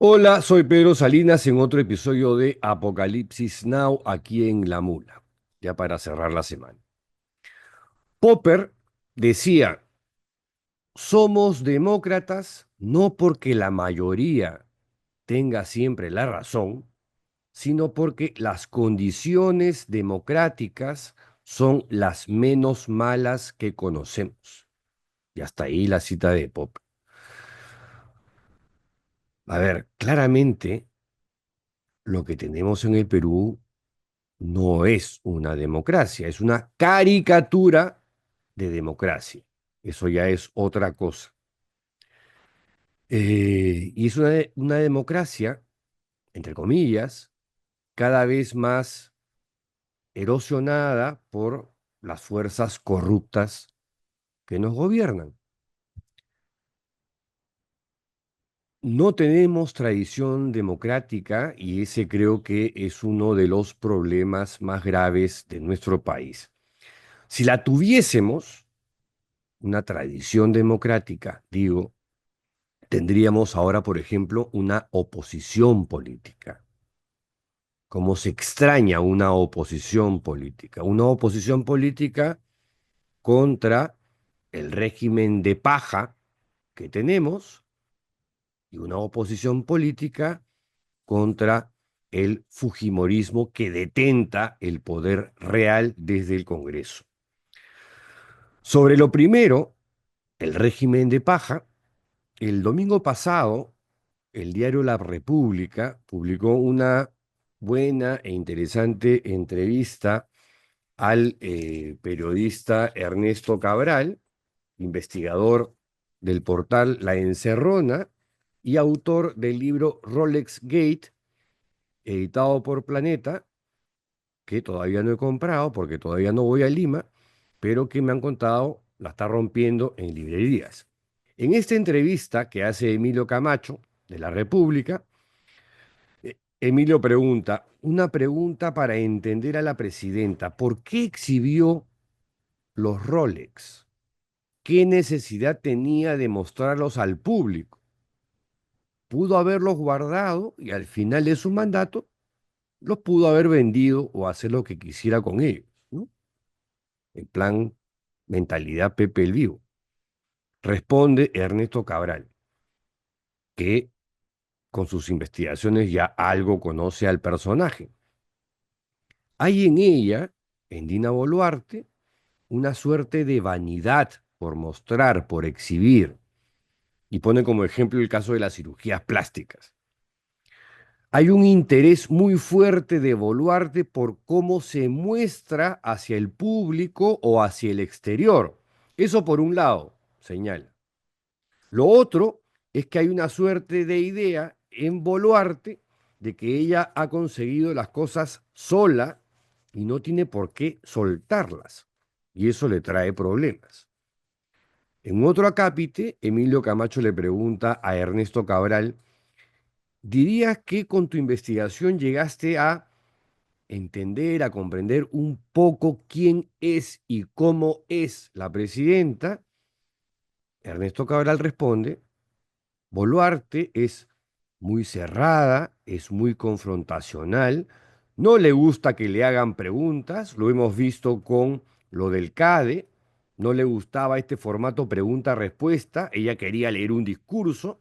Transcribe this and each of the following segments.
Hola, soy Pedro Salinas en otro episodio de Apocalipsis Now aquí en La Mula, ya para cerrar la semana. Popper decía, somos demócratas no porque la mayoría tenga siempre la razón, sino porque las condiciones democráticas son las menos malas que conocemos. Y hasta ahí la cita de Popper. A ver, claramente lo que tenemos en el Perú no es una democracia, es una caricatura de democracia. Eso ya es otra cosa. Y es una democracia, entre comillas, cada vez más erosionada por las fuerzas corruptas que nos gobiernan. No tenemos tradición democrática y ese creo que es uno de los problemas más graves de nuestro país. Si la tuviésemos, una tradición democrática, digo, tendríamos ahora, por ejemplo, una oposición política. ¿Cómo se extraña una oposición política? Una oposición política contra el régimen de paja que tenemos y una oposición política contra el fujimorismo que detenta el poder real desde el Congreso. Sobre lo primero, el régimen de paja, el domingo pasado el diario La República publicó una buena e interesante entrevista al periodista Ernesto Cabral, investigador del portal La Encerrona y autor del libro Rolex Gate, editado por Planeta, que todavía no he comprado porque todavía no voy a Lima, pero que me han contado la está rompiendo en librerías. En esta entrevista que hace Emilio Camacho de La República, Emilio pregunta, una pregunta para entender a la presidenta, ¿por qué exhibió los Rolex? ¿Qué necesidad tenía de mostrarlos al público? Pudo haberlos guardado y al final de su mandato los pudo haber vendido o hacer lo que quisiera con ellos, ¿no? En plan, mentalidad Pepe el Vivo. Responde Ernesto Cabral, que con sus investigaciones ya algo conoce al personaje. Hay en ella, en Dina Boluarte, una suerte de vanidad por mostrar, por exhibir, y pone como ejemplo el caso de las cirugías plásticas. Hay un interés muy fuerte de Boluarte por cómo se muestra hacia el público o hacia el exterior. Eso por un lado, señala. Lo otro es que hay una suerte de idea en Boluarte de que ella ha conseguido las cosas sola y no tiene por qué soltarlas. Y eso le trae problemas. En otro acápite, Emilio Camacho le pregunta a Ernesto Cabral, ¿dirías que con tu investigación llegaste a entender, a comprender un poco quién es y cómo es la presidenta? Ernesto Cabral responde, Boluarte es muy cerrada, es muy confrontacional, no le gusta que le hagan preguntas, lo hemos visto con lo del CADE, no le gustaba este formato pregunta-respuesta, ella quería leer un discurso,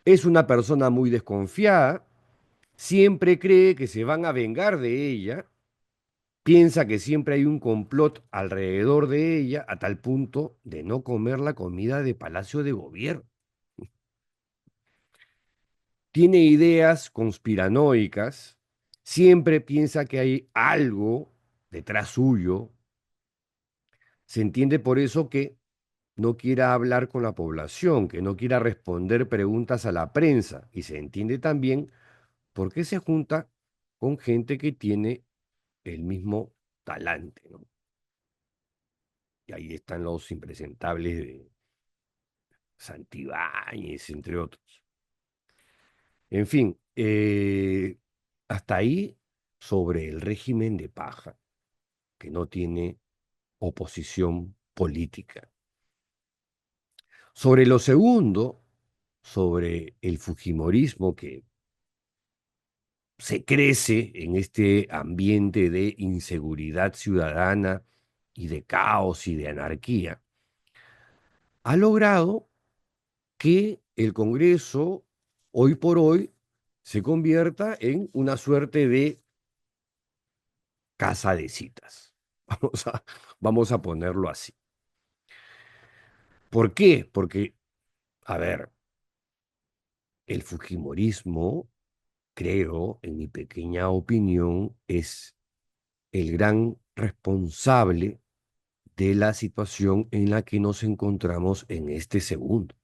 es una persona muy desconfiada, siempre cree que se van a vengar de ella, piensa que siempre hay un complot alrededor de ella a tal punto de no comer la comida de Palacio de Gobierno. Tiene ideas conspiranoicas, siempre piensa que hay algo detrás suyo. Se entiende por eso que no quiera hablar con la población, que no quiera responder preguntas a la prensa. Y se entiende también por qué se junta con gente que tiene el mismo talante, ¿no? Y ahí están los impresentables de Santibáñez, entre otros. En fin, hasta ahí sobre el régimen de paja, que no tiene oposición política. Sobre lo segundo, sobre el fujimorismo que se crece en este ambiente de inseguridad ciudadana y de caos y de anarquía, ha logrado que el Congreso, hoy por hoy, se convierta en una suerte de casa de citas. Vamos a ponerlo así. ¿Por qué? Porque, a ver, el fujimorismo, creo, en mi pequeña opinión, es el gran responsable de la situación en la que nos encontramos en este segundo.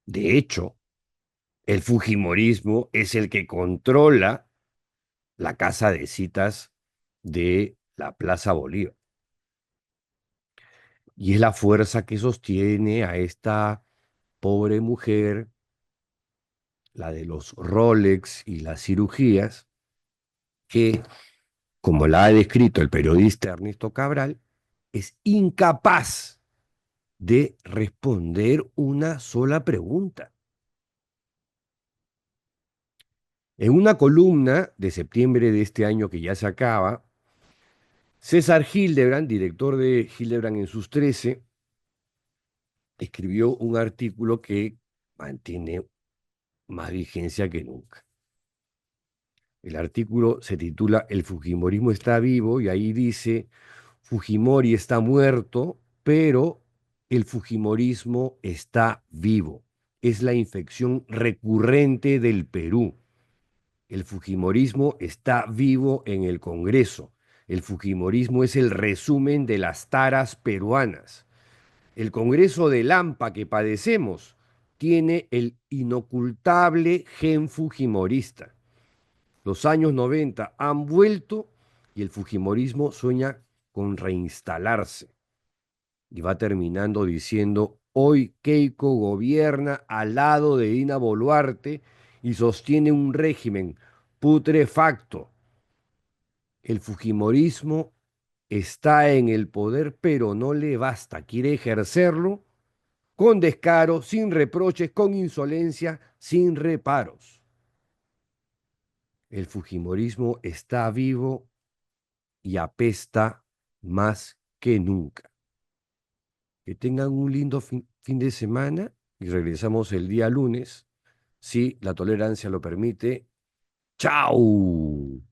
De hecho, el fujimorismo es el que controla la casa de citas de la Plaza Bolívar. Y es la fuerza que sostiene a esta pobre mujer, la de los Rolex y las cirugías, que, como la ha descrito el periodista Ernesto Cabral, es incapaz de responder una sola pregunta. En una columna de septiembre de este año que ya se acaba, César Hildebrand, director de Hildebrand en sus 13, escribió un artículo que mantiene más vigencia que nunca. El artículo se titula El Fujimorismo está vivo y ahí dice, Fujimori está muerto, pero el Fujimorismo está vivo. Es la infección recurrente del Perú. El Fujimorismo está vivo en el Congreso. El Fujimorismo es el resumen de las taras peruanas. El Congreso de Lampa que padecemos tiene el inocultable gen fujimorista. Los años 90 han vuelto y el fujimorismo sueña con reinstalarse. Y va terminando diciendo, hoy Keiko gobierna al lado de Dina Boluarte y sostiene un régimen putrefacto. El fujimorismo está en el poder, pero no le basta. Quiere ejercerlo con descaro, sin reproches, con insolencia, sin reparos. El fujimorismo está vivo y apesta más que nunca. Que tengan un lindo fin de semana y regresamos el día lunes, si la tolerancia lo permite. ¡Chao!